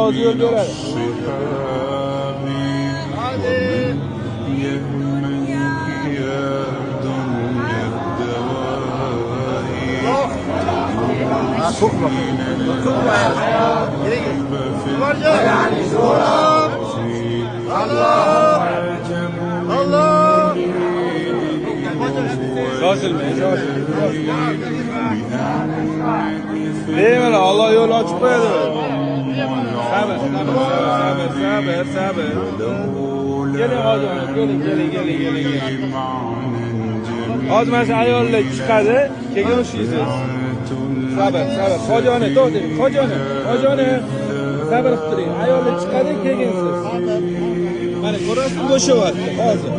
o'zi yo'l beradi. Bemalol Alloh yo'l ochib qo'yadi. Sabr. Keling hozir, keling. Hozir mana shu ayollar chiqadi, keyin o'shisiz. Sabr. Hojoni, to'xtang. Hojoni. Sabr qilib turing. Ayollar chiqadi, keyin siz. Mana ko'rasiz, bo'shyapti hozir.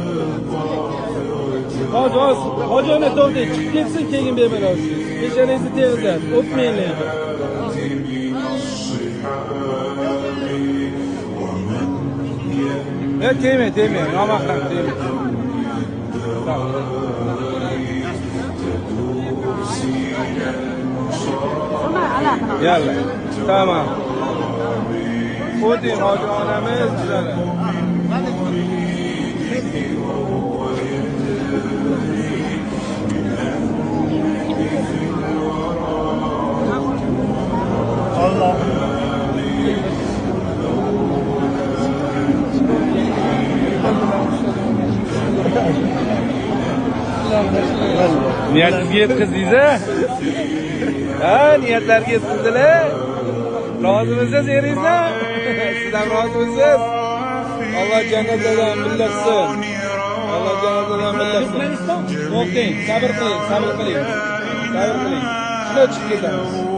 Hojoni to'xtang, chiqib ketsin, keyin bemalol siz. Peshanangizni tegizasiz, o'pmanglar. Tegmang, nomaqtan tegmang. Yalla, tamam. O'ting hojim onamiz sizlarga. Allah. Niyatingizni yetkazdingiz-a? Ha, niyatlarga yetkazdilar. Rozimisiz eringizdan? Sizdan rozimisiz? Alloh jannatdan billatsin. To'xtang, sabr qiling. Shuna chiqib ketamiz.